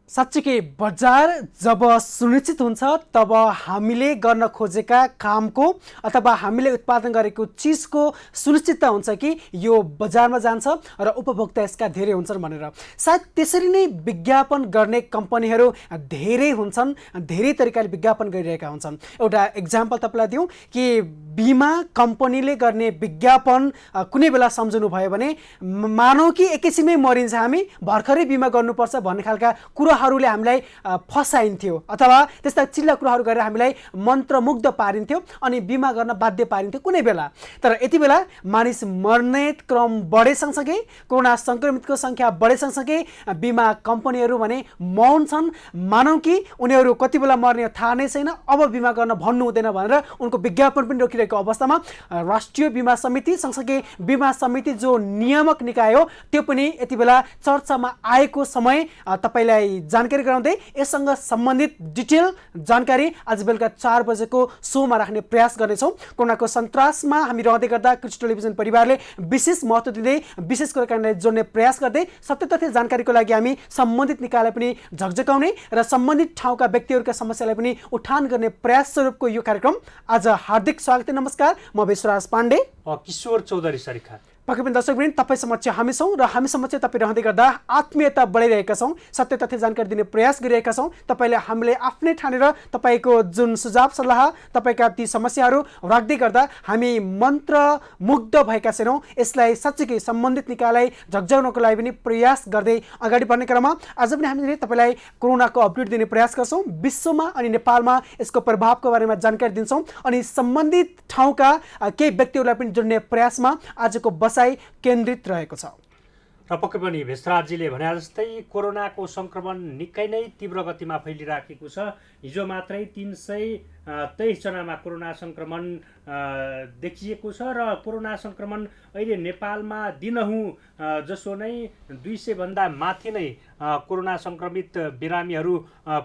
साँच्चीकै बजार जब सुनिश्चित हुन्छ तब हामीले गर्न खोजेका कामको अथवा हामीले उत्पादन गरेको चिजको सुनिश्चितता हुन्छ कि यो बजारमा जान्छ र उपभोक्ता यसका धेरै हुन्छन् भनेर। सायद त्यसरी नै विज्ञापन गर्ने कम्पनीहरू धेरै हुन्छन्, धेरै तरिकाले विज्ञापन गरिरहेका हुन्छन्। एउटा इक्जाम्पल तपाईँलाई दिउँ कि बिमा कम्पनीले गर्ने विज्ञापन कुनै बेला सम्झनु भयो भने मानौ कि एकैछिनमै मरिन्छ, हामी भर्खरै बिमा गर्नुपर्छ भन्ने खालका कुराहरूले हामीलाई फसाइन्थ्यो अथवा त्यस्ता चिल्ला कुराहरू गरेर हामीलाई मन्त्रमुग्ध पारिन्थ्यो अनि बिमा गर्न बाध्य पारिन्थ्यो कुनै बेला। तर यति बेला मानिस मर्ने क्रम बढे सँगसँगै कोरोना सङ्क्रमितको सङ्ख्या बढे सँगसँगै बिमा कम्पनीहरू भने मौन छन्। मानौ कि उनीहरू कति बेला मर्ने थाहा नै छैन, अब बिमा गर्न भन्नु हुँदैन भनेर उनको विज्ञापन पनि रोकिरहेको अवस्थामा राष्ट्रिय बिमा समिति सँगसँगै बिमा समिति जो नियामक निकाय हो त्यो पनि यति बेला चर्चामा आएको समय तपाईँलाई जानकारी गराउँदै यससँग सम्बन्धित डिटेल जानकारी आज बेलुका 4 बजेको सोमा राख्ने प्रयास गर्नेछौँ। कोरोनाको सन्तासमा हामी रहँदै गर्दा कृषि टेलिभिजन परिवारले विशेष महत्त्व दिँदै विशेष कुराकानीलाई जोड्ने प्रयास गर्दै सत्य तथ्य जानकारीको लागि हामी सम्बन्धित निकायलाई पनि झकझकाउने र सम्बन्धित ठाउँका व्यक्तिहरूका समस्यालाई पनि उठान गर्ने प्रयास स्वरूपको यो कार्यक्रम आज हार्दिक स्वागत। नमस्कार, म विश्वराज पाण्डे, किशोर चौधरी सरिखा। पक्कै पनि दर्शकवृन्द, तपाईँ समक्ष हामी छौँ र हामी समक्ष तपाईँ रहँदै गर्दा आत्मीयता बढाइरहेका छौँ, सत्य तथ्य जानकारी दिने प्रयास गरिरहेका छौँ। तपाईँले हामीले आफ्नै ठानेर तपाईँको जुन सुझाव सल्लाह तपाईँका ती समस्याहरू राख्दै गर्दा हामी मन्त्रमुग्ध भएका छैनौँ। यसलाई साँच्चीकै सम्बन्धित निकायलाई झकझगाउनको लागि पनि प्रयास गर्दै अगाडि बढ्ने क्रममा आज पनि हामीले तपाईँलाई कोरोनाको अपडेट दिने प्रयास गर्छौँ। विश्वमा अनि नेपालमा यसको प्रभावको बारेमा जानकारी दिन्छौँ अनि सम्बन्धित ठाउँका केही व्यक्तिहरूलाई पनि जोड्ने प्रयासमा आजको केन्द्रित रहेको छ। र पक्कै पनि भेषराजजीले भने जस्तै कोरोनाको सङ्क्रमण निकै नै तीव्र गतिमा फैलिराखेको छ। हिजो मात्रै 323 जनामा कोरोना सङ्क्रमण देखिएको छ र कोरोना सङ्क्रमण अहिले नेपालमा दिनहुँ जसो नै 200 भन्दा माथि नै कोरोना सङ्क्रमित बिरामीहरू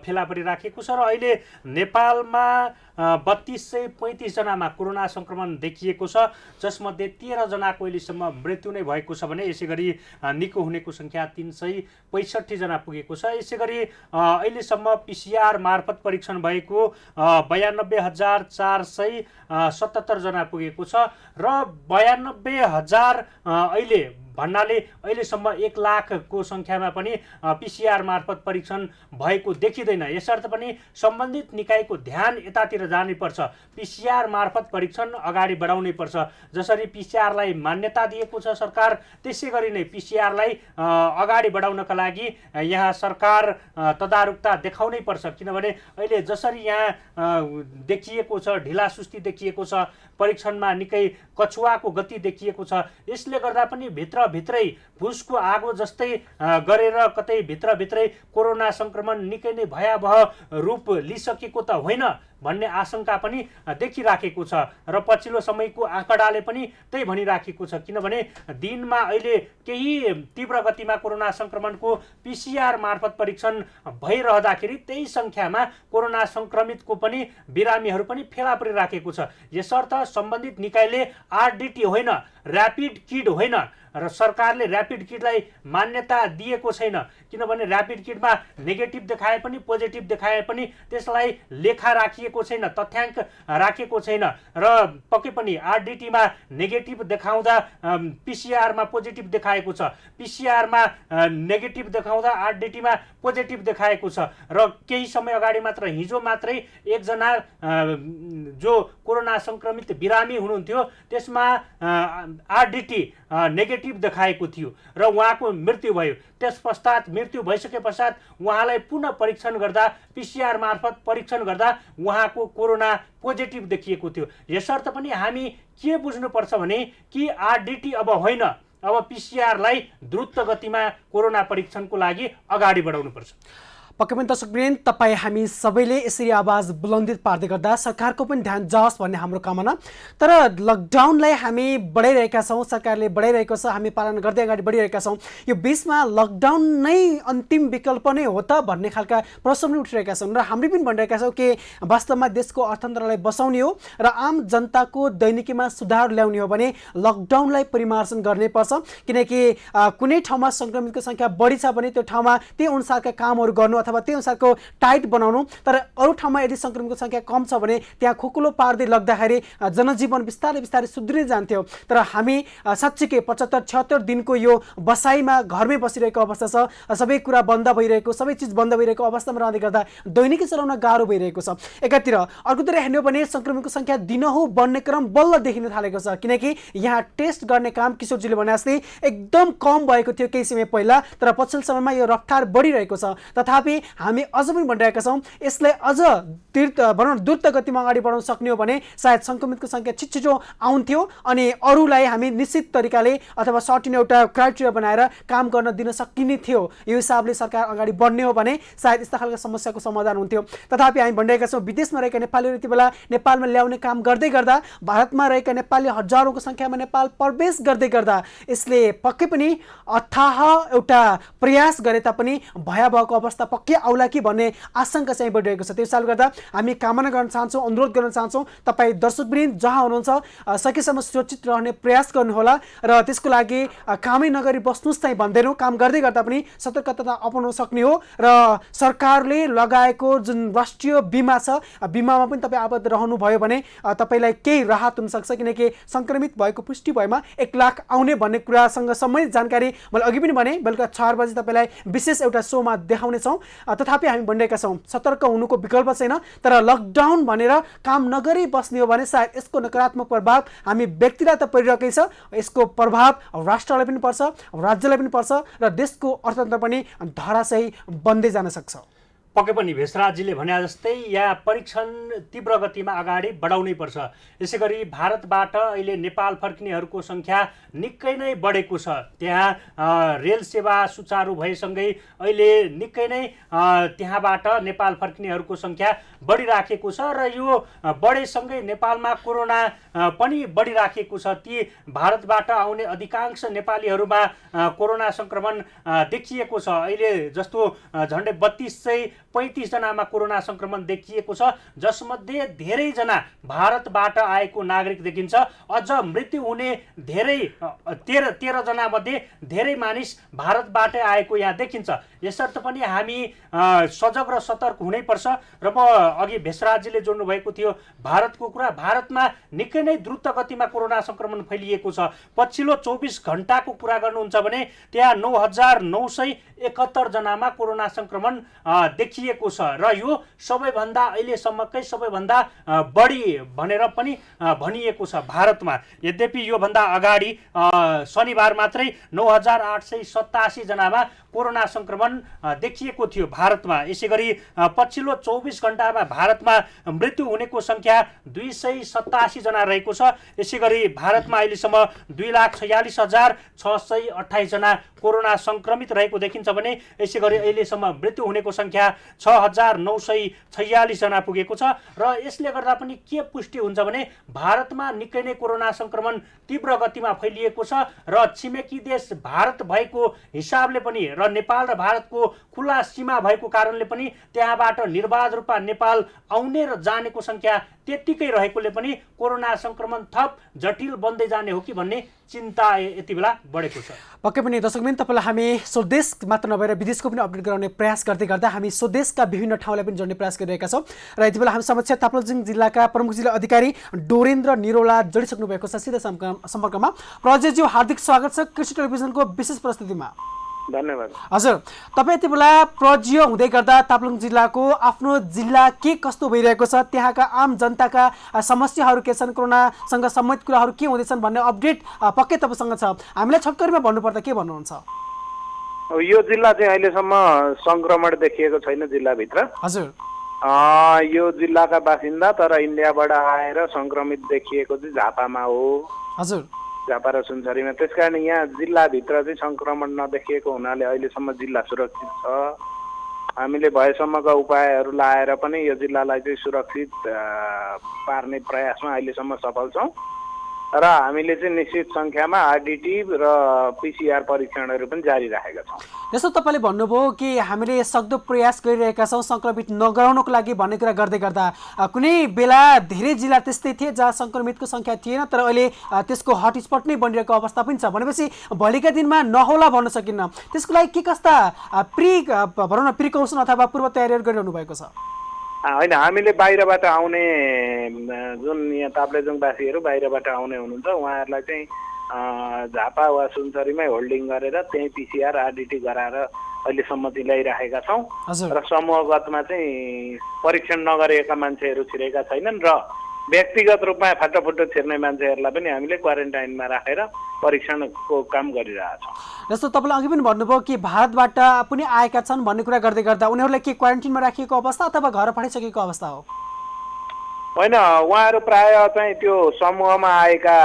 फेला परिराखेको छ र अहिले नेपालमा 3235 जनामा कोरोना सङ्क्रमण देखिएको छ, जसमध्ये 13 जनाको अहिलेसम्म मृत्यु नै भएको छ भने यसै गरी निको हुनेको सङ्ख्या 365 जना पुगेको छ। यसै गरी अहिलेसम्म पिसिआर मार्फत परीक्षण भएको 92,477 जना पुगेको छ र 92,000 अहिले भन्नाले अहिलेसम्म 1 लाखको सङ्ख्यामा पनि पिसिआर मार्फत परीक्षण भएको देखिँदैन। यसर्थ पनि सम्बन्धित निकायको ध्यान यतातिर जानैपर्छ। पिसिआर मार्फत परीक्षण अगाडि बढाउनै पर्छ। जसरी पिसिआरलाई मान्यता दिएको छ सरकार, त्यसै गरी नै पिसिआरलाई अगाडि बढाउनका लागि यहाँ सरकार तदारुकता देखाउनै पर्छ। किनभने अहिले जसरी यहाँ देखिएको छ, ढिलासुस्ती देखिएको छ, परीक्षणमा निकै कछुवाको गति देखिएको छ, यसले गर्दा पनि भित्रै भुसको आगो जस्तै गरेर कतै भित्रै कोरोना सङ्क्रमण निकै नै भयावह रूप लिइसकेको त होइन भन्ने आशंका पनि देखिराखेको छ र पछिल्लो समयको आँकडाले पनि त्यही भनिराखेको छ। किनभने दिनमा अहिले केही तीव्र गतिमा कोरोना सङ्क्रमणको पिसिआर मार्फत परीक्षण भइरहँदाखेरि त्यही सङ्ख्यामा कोरोना सङ्क्रमितको पनि बिरामीहरू पनि फेला परिराखेको छ। यसर्थ सम्बन्धित निकायले आरडिटी होइन, ऱ्यापिड किट होइन र सरकारले ऱ्यापिड किटलाई मान्यता दिएको छैन। किनभने ऱ्यापिड किटमा नेगेटिभ देखाए पनि पोजिटिभ देखाए पनि त्यसलाई लेखा राखिएको छैन, तथ्याङ्क राखेको छैन र पक्कै पनि आरडिटीमा नेगेटिभ देखाउँदा पिसिआरमा पोजिटिभ देखाएको छ, पिसिआरमा नेगेटिभ देखाउँदा आरडिटीमा पोजिटिभ देखाएको छ र केही समय अगाडि मात्र हिजो मात्रै एकजना जो कोरोना सङ्क्रमित बिरामी हुनुहुन्थ्यो त्यसमा आरडिटी नेगेटिभ देखाएको थियो र उहाँको मृत्यु भयो। त्यस पश्चात मृत्यु भइसके पश्चात उहाँलाई पुनः परीक्षण गर्दा पिसिआर मार्फत परीक्षण गर्दा उहाँको कोरोना पोजिटिभ देखिएको थियो। यसर्थ पनि हामी के बुझ्नुपर्छ भने कि आरडिटी अब होइन, अब पिसिआरलाई द्रुत गतिमा कोरोना परीक्षणको लागि अगाडि बढाउनुपर्छ। पक्कै पनि दर्शकवृन्द, तपाईँ हामी सबैले यसरी आवाज बुलन्दित पार्दै गर्दा सरकारको पनि ध्यान जाओस् भन्ने हाम्रो कामना। तर लकडाउनलाई हामी बढाइरहेका छौँ, सरकारले बढाइरहेको छ, हामी पालन गर्दै अगाडि बढिरहेका छौँ। यो बिचमा लकडाउन नै अन्तिम विकल्प नै हो त भन्ने खालका प्रश्न पनि उठिरहेका छन् र हामीले पनि भनिरहेका छौँ कि वास्तवमा देशको अर्थतन्त्रलाई बचाउने हो र आम जनताको दैनिकीमा सुधार ल्याउने हो भने लकडाउनलाई परिमार्जन गर्नैपर्छ। किनकि कुनै ठाउँमा सङ्क्रमितको सङ्ख्या बढी छ भने त्यो ठाउँमा त्यही अनुसारका कामहरू गर्नु अथवा त्यही अनुसारको टाइट बनाउनु। तर अरू ठाउँमा यदि सङ्क्रमितको सङ्ख्या कम छ भने त्यहाँ खुकुलो पार्दै लग्दाखेरि जनजीवन बिस्तारै बिस्तारै सुध्रिँदै जान्थ्यो। तर हामी साँच्चीकै 75-76 दिनको यो बसाइमा घरमै बसिरहेको अवस्था छ, सबै कुरा बन्द भइरहेको, सबै चिज बन्द भइरहेको अवस्थामा रहँदै गर्दा दैनिकी चलाउन गाह्रो भइरहेको छ एकातिर। अर्कोतिर हेर्ने हो भने सङ्क्रमितको सङ्ख्या दिनहुँ बढ्ने क्रम बल्ल देखिन थालेको छ, किनकि यहाँ टेस्ट गर्ने काम किशोरजीले भने जस्तै एकदम कम भएको थियो केही समय पहिला, तर पछिल्लो समयमा यो रफ्तार बढिरहेको छ। तथापि हामी अझ पनि भनिरहेका छौँ यसलाई अझ द्रुत गतिमा अगाडि बढाउन सक्ने हो भने सायद सङ्क्रमितको सङ्ख्या छिटो आउँथ्यो अनि अरूलाई हामी निश्चित तरिकाले अथवा सर्टिन एउटा क्राइटेरिया बनाएर काम गर्न दिन सकिने थियो। यो हिसाबले सरकार अगाडि बढ्ने हो भने सायद यस्ता खालको समस्याको समाधान हुन्थ्यो। तथापि हामी भनिरहेका छौँ विदेशमा रहेका नेपालीहरू यति बेला नेपालमा ल्याउने काम गर्दै गर्दा, भारतमा रहेका नेपाली हजारौँको सङ्ख्यामा नेपाल प्रवेश गर्दै गर्दा यसले पक्कै पनि अथाह एउटा प्रयास गरे तापनि भयावहको अवस्था पक्कै आउला कि भन्ने आशंका चाहिँ बढिरहेको छ। त्यो हिसाबले गर्दा हामी कामना गर्न चाहन्छौँ, अनुरोध गर्न चाहन्छौँ तपाईँ दर्शकवृन्द जहाँ हुनुहुन्छ सकेसम्म सुरक्षित रहने प्रयास गर्नुहोला र त्यसको लागि कामै नगरी बस्नुहोस् चाहिँ भन्दैनौँ, काम गर्दै गर्दा पनि सतर्कता अपनाउन सक्ने हो। र सरकारले लगाएको जुन राष्ट्रिय बिमा छ, बिमामा पनि तपाईँ आबद्ध रहनुभयो भने तपाईँलाई केही राहत हुनसक्छ, किनकि सङ्क्रमित भएको पुष्टि भएमा 1 लाख आउने भन्ने कुरासँग सम्बन्धित जानकारी मैले अघि पनि भने बेलुका 4 बजी तपाईँलाई विशेष एउटा सोमा देखाउनेछौँ। तथापि हामी भनिरहेका छौँ सतर्क हुनुको विकल्प छैन, तर लकडाउन भनेर काम नगरी बस्ने हो भने सायद यसको नकारात्मक प्रभाव हामी व्यक्तिलाई त परिरहेकै छ, यसको प्रभाव राष्ट्रलाई पनि पर्छ, राज्यलाई पनि पर्छ र देशको अर्थतन्त्र पनि धराशायी बन्दै जान सक्छ। पक्कै पनि भेषराजजीले भने जस्तै यहाँ परीक्षण तीव्र गतिमा अगाडि बढाउनै पर्छ। यसै गरी भारतबाट अहिले नेपाल फर्किनेहरूको सङ्ख्या निकै नै बढेको छ। त्यहाँ रेल सेवा सुचारू भएसँगै अहिले निकै नै त्यहाँबाट नेपाल फर्किनेहरूको सङ्ख्या बढिराखेको छ र यो बढेसँगै नेपालमा कोरोना पनि बढिराखेको छ। ती भारतबाट आउने अधिकांश नेपालीहरूमा कोरोना सङ्क्रमण देखिएको छ। अहिले जस्तो झन्डै 32-35 जनामा कोरोना सङ्क्रमण देखिएको छ, जसमध्ये धेरैजना भारतबाट आएको नागरिक देखिन्छ। अझ मृत्यु हुने धेरै 13 जना मध्ये धेरै मानिस भारतबाटै आएको यहाँ देखिन्छ। यसर्थ पनि हामी सजग र सतर्क हुनैपर्छ। र म अघि भेषराजजीले जोड्नु भएको थियो भारतको कुरा, भारतमा निकै नै द्रुत गतिमा कोरोना सङ्क्रमण फैलिएको छ। पछिल्लो 24 घण्टाको कुरा गर्नुहुन्छ भने त्यहाँ 9,971 जनामा कोरोना सङ्क्रमण देखिएको छ र यो सबैभन्दा अहिलेसम्मकै सबैभन्दा बढी भनेर पनि भनिएको छ भारतमा। यद्यपि योभन्दा अगाडि शनिबार मात्रै 9,887 जनामा कोरोना सङ्क्रमण देखिएको थियो भारतमा। यसै गरी पछिल्लो 24 घण्टामा भारतमा मृत्यु हुनेको सङ्ख्या 287 जना रहेको छ। यसै गरी भारतमा अहिलेसम्म 2,46,628 जना कोरोना सङ्क्रमित रहेको देखिन्छ भने यसै गरी अहिलेसम्म मृत्यु हुनेको सङ्ख्या 6,946 जना पुगेको छ। र यसले गर्दा पनि के पुष्टि हुन्छ भने भारतमा निकै नै कोरोना सङ्क्रमण तीव्र गतिमा फैलिएको छ र छिमेकी देश भारत भएको हिसाबले पनि र नेपाल र भारतको खुला सीमा भएको कारणले पनि त्यहाँबाट निर्बाध रूपमा नेपाल आउने र जानेको सङ्ख्या त्यत्तिकै रहेकोले पनि कोरोना सङ्क्रमण थप जटिल बन्दै जाने हो कि भन्ने चिन्ता यति बेला बढेको छ। पक्कै पनि दर्शकवृन्द तपाईँलाई हामी स्वदेश मात्र नभएर विदेशको पनि अपडेट गराउने प्रयास गर्दै गर्दा हामी स्वदेशका विभिन्न ठाउँलाई पनि जोड्ने प्रयास गरिरहेका छौँ र यति बेला हामी समक्ष ताप्लेजुङ जिल्लाका प्रमुख जिल्ला अधिकारी डोरेन्द्र निरोला जोडिसक्नु भएको छ सिधा सम्पर्कमा। प्रजेज्यू हार्दिक स्वागत छ कृषि टेलिभिजनको विशेष प्रस्तुतिमा। धन्यवाद। हजुर, तपाईँ यति बेला प्रज्य हुँदै गर्दा ताप्लेजुङ जिल्लाको आफ्नो जिल्ला के कस्तो भइरहेको छ, त्यहाँका आम जनताका समस्याहरू के छन्, कोरोनासँग सम्बन्धित कुराहरू के हुँदैछन् भन्ने अपडेट पक्कै तपाईँसँग छ। हामीलाई छोटकरीमा भन्नुपर्दा के भन्नुहुन्छ? यो जिल्ला चाहिँ अहिलेसम्म सङ्क्रमण देखिएको छैन जिल्लाभित्र। हजुर, यो जिल्लाका बासिन्दा तर इन्डियाबाट आएर सङ्क्रमित देखिएको चाहिँ झापामा हो। हजुर, झापा र सुनसरीमा। त्यसकारण यहाँ जिल्लाभित्र चाहिँ सङ्क्रमण नदेखिएको हुनाले अहिलेसम्म जिल्ला सुरक्षित छ। हामीले भएसम्मका उपायहरू लाएर पनि यो जिल्लालाई चाहिँ सुरक्षित पार्ने प्रयासमा अहिलेसम्म सफल छौँ। र हामीले चाहिँ निश्चित सङ्ख्यामा आरडिटी र पिसिआर परीक्षणहरू पनि जारी राखेका छौँ। जस्तो तपाईँले भन्नुभयो कि हामीले सक्दो प्रयास गरिरहेका छौँ सङ्क्रमित नगराउनको लागि भन्ने कुरा गर्दै गर्दा कुनै बेला धेरै जिल्ला त्यस्तै थिए जहाँ सङ्क्रमितको सङ्ख्या थिएन तर अहिले त्यसको हटस्पट नै बनिरहेको अवस्था पनि छ भनेपछि भोलिका दिनमा नहोला भन्न सकिन्न। त्यसको लागि के कस्ता भनौँ न प्रिकौसन अथवा पूर्व तयारीहरू गरिरहनु भएको छ? होइन, हामीले बाहिरबाट आउने जुन यहाँ ताप्लेजुङवासीहरू बाहिरबाट आउने हुनुहुन्छ उहाँहरूलाई चाहिँ झापा वा सुनसरीमै होल्डिङ गरेर त्यही पिसिआर आरडिटी गराएर अहिलेसम्म दिलाइराखेका छौँ र समूहगतमा चाहिँ परीक्षण नगरेका मान्छेहरू छिरेका छैनन् र व्यक्तिगत रूपमा फाटाफुटो छिर्ने मान्छेहरूलाई पनि हामीले क्वारेन्टाइनमा राखेर परीक्षणको काम गरिरहेछौँ। जस्तो तपाईँले अघि पनि भन्नुभयो कि भारतबाट पनि आएका छन् भन्ने कुरा गर्दै गर्दा उनीहरूलाई के क्वारेन्टिनमा राखिएको अवस्था अथवा घर पठाइसकेको अवस्था हो? होइन, उहाँहरू प्राय चाहिँ त्यो समूहमा आएका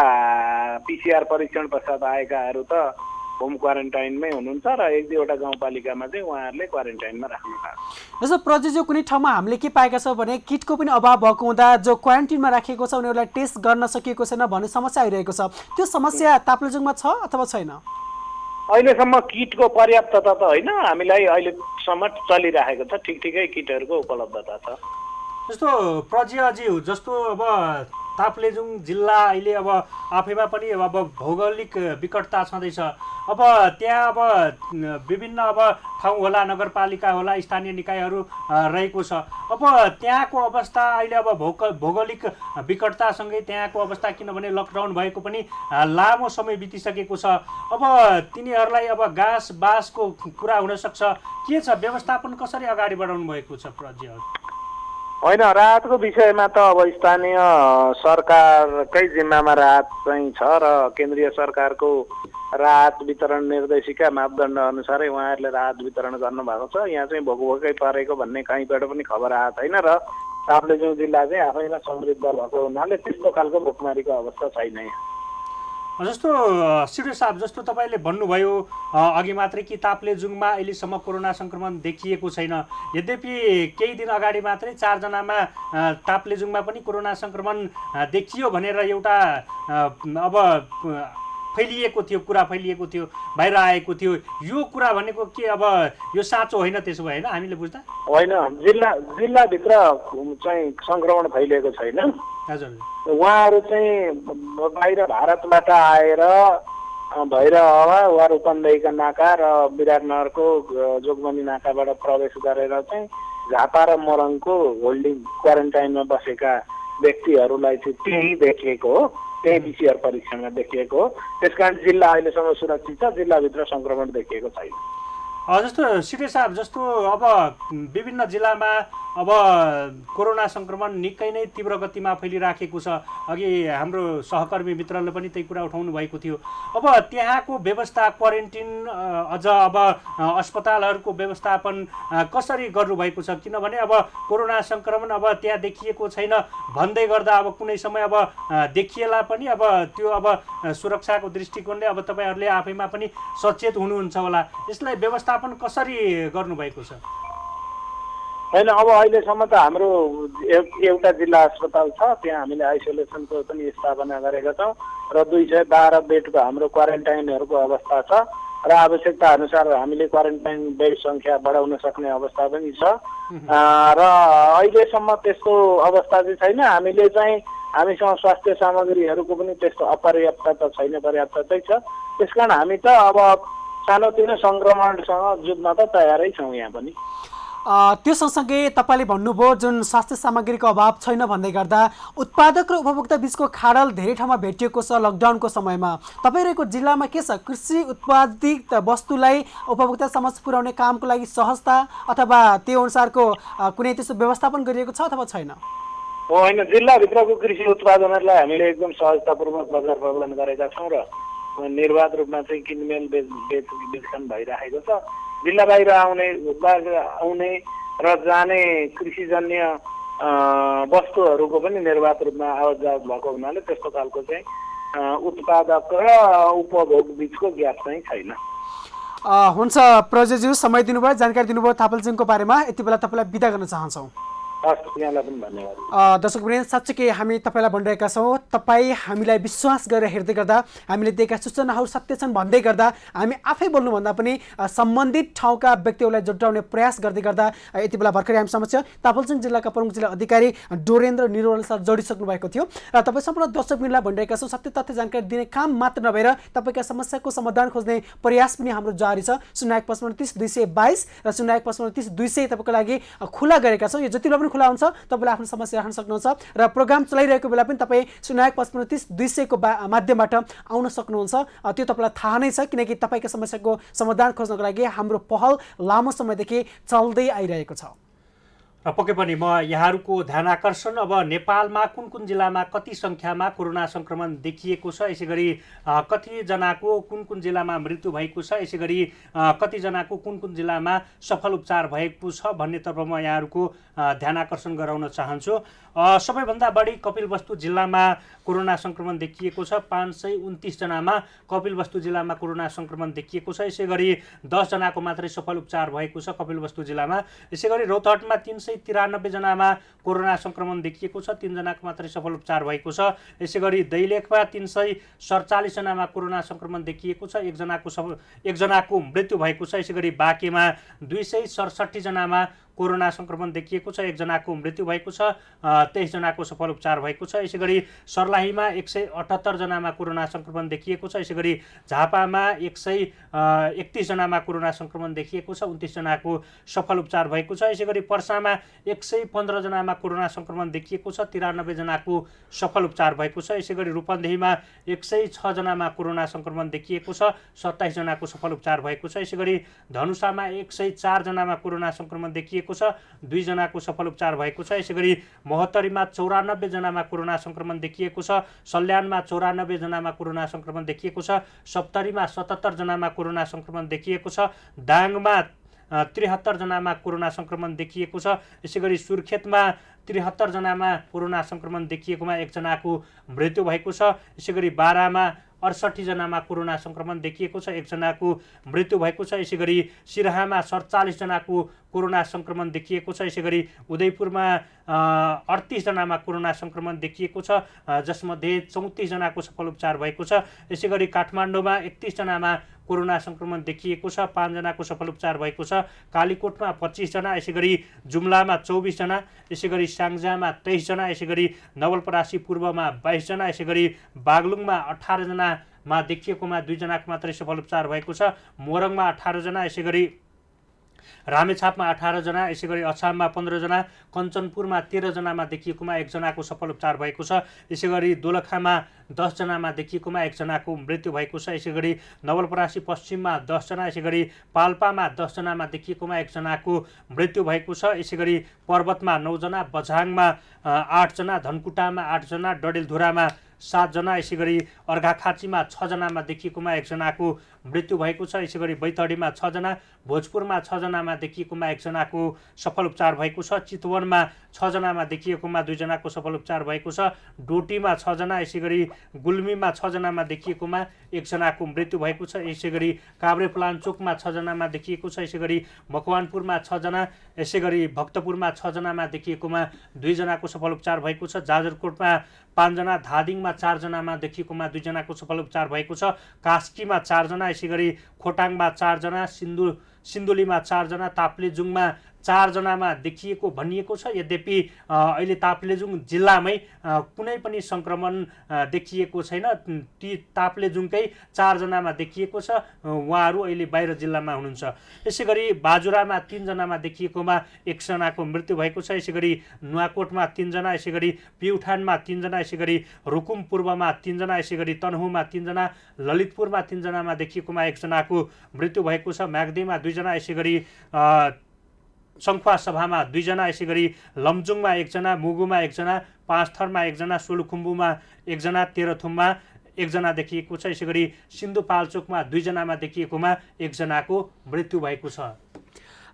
पिसिआर परीक्षण पश्चात आएकाहरू त होम क्वारेन्टाइनमै हुनुहुन्छ र एक दुईवटा गाउँपालिकामा चाहिँ उहाँहरूले क्वारेन्टाइनमा राख्नु भएको। जस्तो प्रजेज्यू कुनै ठाउँमा हामीले के पाएका छौँ भने किटको पनि अभाव भएको हुँदा जो क्वारेन्टिनमा राखिएको छ उनीहरूलाई टेस्ट गर्न सकिएको छैन भन्ने समस्या आइरहेको छ। त्यो समस्या ताप्लेजुङमा छ अथवा छैन? अहिलेसम्म किटको पर्याप्तता त होइन, हामीलाई अहिलेसम्म चलिरहेको छ, ठिकै किटहरूको उपलब्धता छ। जस्तो प्रज्ञाज्यू, जस्तो अब ताप्लेजुङ जिल्ला अहिले अब आफैमा पनि अब भौगोलिक विकटता छँदैछ। अब त्यहाँ अब विभिन्न अब ठाउँ होला, नगरपालिका होला, स्थानीय निकायहरू रहेको छ। अब त्यहाँको अवस्था अहिले अब भौगोलिक विकटतासँगै त्यहाँको अवस्था, किनभने लकडाउन भएको पनि लामो समय बितिसकेको छ। अब तिनीहरूलाई अब घाँस बाँसको कुरा हुनसक्छ, के छ व्यवस्थापन कसरी अगाडि बढाउनु भएको छ प्रज्ञा? होइन, राहतको विषयमा त अब स्थानीय सरकारकै जिम्मामा राहत चाहिँ छ र केन्द्रीय सरकारको राहत वितरण निर्देशिका मापदण्ड अनुसारै उहाँहरूले राहत वितरण गर्नुभएको छ। यहाँ चाहिँ भोकै परेको भन्ने कहीँबाट पनि खबर आएको छैन र ताप्लेजुङ जिल्ला चाहिँ आफैमा समृद्ध भएको हुनाले त्यस्तो खालको भोकमारीको अवस्था छैन। जस्तो सिडे साहब, जस्तो तपाईँले भन्नुभयो अघि मात्रै कि ताप्लेजुङमा अहिलेसम्म कोरोना सङ्क्रमण देखिएको छैन। यद्यपि केही दिन अगाडि मात्रै 4 जनामा ताप्लेजुङमा पनि कोरोना सङ्क्रमण देखियो भनेर एउटा अब फैलिएको थियो, कुरा फैलिएको थियो, बाहिर आएको थियो। यो कुरा भनेको के अब यो साँचो होइन त्यसो भए होइन हामीले बुझ्दा? होइन, जिल्लाभित्र चाहिँ सङ्क्रमण फैलिएको छैन। हजुर, उहाँहरू चाहिँ बाहिर भारतबाट आएर भैरहवा वा रूपन्देहीका नाका र विराटनगरको जोगबनी नाकाबाट प्रवेश गरेर चाहिँ झापा र मोरङको होल्डिङ क्वारेन्टाइनमा बसेका व्यक्तिहरूलाई चाहिँ त्यही देखिएको हो, त्यही पिसिआर परीक्षणमा देखिएको हो। त्यसकारण जिल्ला अहिलेसम्म सुरक्षित छ, जिल्लाभित्र सङ्क्रमण देखिएको छैन। जस्तो सिडे साहब, जस्तो अब विभिन्न जिल्लामा अब कोरोना सङ्क्रमण निकै नै तीव्र गतिमा फैलिराखेको छ। अघि हाम्रो सहकर्मी मित्रले पनि त्यही कुरा उठाउनु भएको थियो। अब त्यहाँको व्यवस्था, क्वारेन्टिन, अझ अब अस्पतालहरूको व्यवस्थापन कसरी गर्नुभएको छ? किनभने अब कोरोना सङ्क्रमण अब त्यहाँ देखिएको छैन भन्दै गर्दा अब कुनै समय अब देखिएला पनि अब त्यो अब सुरक्षाको दृष्टिकोणले अब तपाईँहरूले आफैमा पनि सचेत हुनुहुन्छ होला। यसलाई व्यवस्थापन कसरी गर्नुभएको छ? होइन, अब अहिलेसम्म त हाम्रो एउटा जिल्ला अस्पताल छ, त्यहाँ हामीले आइसोलेसनको पनि स्थापना गरेका छौँ र 212 बेडको हाम्रो क्वारेन्टाइनहरूको अवस्था छ र आवश्यकता अनुसार हामीले क्वारेन्टाइन बेड सङ्ख्या बढाउन सक्ने अवस्था पनि छ र अहिलेसम्म त्यस्तो अवस्था चाहिँ छैन। हामीसँग स्वास्थ्य सामग्रीहरूको पनि त्यस्तो अपर्याप्तता त छैन, पर्याप्ततै छ। त्यसकारण हामी त अब सानोतिनो सङ्क्रमणसँग जुझ्न त तयारै छौँ यहाँ पनि। त्यो सँगसँगै तपाईँले भन्नुभयो जुन स्वास्थ्य सामग्रीको अभाव छैन भन्दै गर्दा उत्पादक र उपभोक्ता बिचको खाडल धेरै ठाउँमा भेटिएको छ लकडाउनको समयमा। तपाईँहरूको जिल्लामा के छ? कृषि उत्पादित वस्तुलाई उपभोक्ता समक्ष पुर्याउने कामको लागि सहजता अथवा त्यो अनुसारको कुनै त्यस्तो व्यवस्थापन गरिएको छ अथवा छैन? होइन, जिल्लाभित्रको कृषि उत्पादनहरूलाई हामीले एकदम सहजतापूर्वक बजार प्रबन्धन गरेका छौँ र निर्वाध रूपमा चाहिँ किनमेल बेचखान भइरहेको छ। जिल्ला बाहिर आउने र जाने कृषिजन्य वस्तुहरूको पनि निर्वाध रूपमा आवत जावत भएको हुनाले त्यस्तो खालको चाहिँ उत्पादक र उपभोग बिचको ग्याप चाहिँ छैन। हुन्छ प्रज्ञाज्यू, समय दिनुभयो, जानकारी दिनुभयो ताप्लेजुङको बारेमा। यति बेला तपाईँलाई बिदा गर्न चाहन्छौँ। हस्, यहाँलाई पनि धन्यवाद। दर्शकवृन्द, साँच्चै हामी तपाईँलाई भनिरहेका छौँ, तपाईँ हामीलाई विश्वास गरेर हेर्दै गर्दा, हामीले दिएका सूचनाहरू सत्य छन् भन्दै गर्दा, हामी आफै बोल्नुभन्दा पनि सम्बन्धित ठाउँका व्यक्तिहरूलाई जुटाउने प्रयास गर्दै गर्दा यति बेला भर्खरै हामी समक्ष ताप्लेजुङ जिल्लाका प्रमुख जिल्ला अधिकारी डोरेन्द्र निरौलासँग जोडिसक्नु भएको थियो र तपाईँ सम्पूर्ण दर्शकवृन्दलाई भनिरहेका छौँ, सत्य तथ्य जानकारी दिने काम मात्र नभएर तपाईँका समस्याको समाधान खोज्ने प्रयास पनि हाम्रो जारी छ। 015530 222 र 015530 200 तपाईँको लागि खुला गरेका छौँ। यो जति बेला पनि खुला हुन्छ, तपाईँले आफ्नो समस्या राख्न सक्नुहुन्छ र प्रोग्राम चलाइरहेको बेला पनि तपाईँ 015530 200 को माध्यमबाट आउन सक्नुहुन्छ। त्यो तपाईँलाई थाहा नै छ, किनकि तपाईँको समस्याको समाधान खोज्नको लागि हाम्रो पहल लामो समयदेखि चल्दै आइरहेको छ। र पक्कै पनि म यहाँहरूको ध्यान आकर्षण, अब नेपालमा कुन कुन जिल्लामा कति सङ्ख्यामा कोरोना सङ्क्रमण देखिएको छ, यसै गरी कतिजनाको कुन कुन जिल्लामा मृत्यु भएको छ, यसै गरी कतिजनाको कुन कुन जिल्लामा सफल उपचार भएको छ भन्नेतर्फ म यहाँहरूको ध्यान आकर्षण गराउन चाहन्छु। सबैभन्दा बढी कपिलवस्तु जिल्लामा कोरोना सङ्क्रमण देखिएको छ। 529 जनामा कपिलवस्तु जिल्लामा कोरोना सङ्क्रमण देखिएको छ। यसै गरी 10 जनाको मात्रै सफल उपचार भएको छ कपिलवस्तु जिल्लामा। यसै गरी रौतहटमा 393 जनामा कोरोना सङ्क्रमण देखिएको छ, 3 जनाको मात्रै सफल उपचार भएको छ। यसै गरी दैलेखमा 347 जनामा कोरोना सङ्क्रमण देखिएको छ, एक जनाको मृत्यु भएको छ। यसै गरी बाँकेमा 267 जनामा कोरोना सङ्क्रमण देखिएको छ, एक जनाको मृत्यु भएको छ, 23 जनाको सफल उपचार भएको छ। यसै गरी सर्लाहीमा 178 जनामा कोरोना सङ्क्रमण देखिएको छ। यसै गरी झापामा 131 जनामा कोरोना सङ्क्रमण देखिएको छ, 29 जनाको सफल उपचार भएको छ। यसै गरी पर्सामा 115 जनामा कोरोना सङ्क्रमण देखिएको छ, 93 जनाको सफल उपचार भएको छ। यसै गरी रूपन्देहीमा 106 जनामा कोरोना सङ्क्रमण देखिएको छ, 27 जनाको सफल उपचार भएको छ। यसै गरी धनुषामा 104 जनामा कोरोना सङ्क्रमण देखिएको छ, 2 जनाको सफल उपचार भएको छ। यसै गरी महोत्तरीमा 94 जनामा कोरोना सङ्क्रमण देखिएको छ, सल्यानमा 94 जनामा कोरोना सङ्क्रमण देखिएको छ, सप्तरीमा 77 जनामा कोरोना सङ्क्रमण देखिएको छ, दाङमा 73 जनामा कोरोना सङ्क्रमण देखिएको छ। यसै गरी सुर्खेतमा 73 जनामा कोरोना सङ्क्रमण देखिएकोमा 1 जनाको मृत्यु भएको छ। यसै गरी बारामा 68 जनामा कोरोना सङ्क्रमण देखिएको छ, 1 जनाको मृत्यु भएको छ। यसै गरी सिराहामा 47 जनाको कोरोना सङ्क्रमण देखिएको छ। यसै गरी उदयपुरमा 38 जनामा कोरोना सङ्क्रमण देखिएको छ, जसमध्ये 34 जनाको सफल उपचार भएको छ। यसै गरी काठमाडौँमा 31 जनामा कोरोना सङ्क्रमण देखिएको छ, 5 जनाको सफल उपचार भएको छ। कालीकोटमा 25 जना, यसै गरी जुम्लामा 24 जना, यसै गरी स्याङ्जामा 23 जना, यसै गरी नवलपरासी पूर्वमा 22 जना, यसै गरी बागलुङमा 18 जनामा देखिएकोमा 2 जनाको मात्रै सफल उपचार भएको छ। मोरङमा 18 जना, यसै गरी रामेछापमा 18 जना, यसै गरी अछाममा 15 जना, कञ्चनपुरमा 13 जनामा देखिएकोमा 1 जनाको सफल उपचार भएको छ। यसै गरी दोलखामा 10 जनामा देखिएकोमा 1 जनाको मृत्यु भएको छ। यसै गरी नवलपरासी पश्चिममा 10 जना, यसै गरी पाल्पामा 10 जनामा देखिएकोमा 1 जनाको मृत्यु भएको छ। यसै गरी पर्वतमा 9 जना, बझाङमा 8 जना, धनकुटामा 8 जना, डडेलधुरामा 7 जना, यसै गरी अर्घाखाँचीमा 6 जनामा देखिएकोमा 1 जनाको मृत्यु भएको छ। यसै गरी बैतडीमा 6 जना, भोजपुरमा 6 जनामा देखिएकोमा 1 जनाको सफल उपचार भएको छ। चितवनमा 6 जनामा देखिएकोमा 2 जनाको सफल उपचार भएको छ। डोटीमा 6 जना, यसै गरी गुल्मीमा 6 जनामा देखिएकोमा 1 जनाको मृत्यु भएको छ। यसै गरी काभ्रेपलाञ्चोकमा 6 जनामा देखिएको छ। यसै गरी मकवानपुरमा 6 जना, यसै गरी भक्तपुरमा 6 जनामा देखिएकोमा 2 जनाको सफल उपचार भएको छ। जाजरकोटमा 5 जना, धादिङमा 4 जनामा देखिएकोमा 2 जनाको सफल उपचार भएको छ। कास्कीमा 4 जना, यसै गरी खोटाङमा 4 जना, सिन्धुलीमा 4 जना, ताप्लेजुङमा 4 जनामा देखिएको भनिएको छ। यद्यपि अहिले ताप्लेजुङ जिल्लामै कुनै पनि सङ्क्रमण देखिएको छैन। ती ताप्लेजुङकै 4 जनामा देखिएको छ, उहाँहरू अहिले बाहिर जिल्लामा हुनुहुन्छ। यसै गरी बाजुरामा 3 जनामा देखिएकोमा 1 जनाको मृत्यु भएको छ। यसै गरी नुवाकोटमा 3 जना, यसै गरी प्युठानमा 3 जना, यसै गरी रुकुम पूर्वमा 3 जना, यसै गरी तनहुँमा 3 जना, ललितपुरमा 3 जनामा देखिएकोमा 1 जनाको मृत्यु भएको छ। म्याग्दीमा 2 जना, यसै गरी सङ्खुवा सभामा 2 जना, यसै गरी लमजुङमा 1 जना, मुगुमा 1 जना, पाँचथरमा 1 जना, सोलुखुम्बुमा 1 जना, तेह्रथुममा 1 जना देखिएको छ। यसै गरी सिन्धुपाल्चोकमा 2 जनामा देखिएकोमा 1 जनाको मृत्यु भएको छ।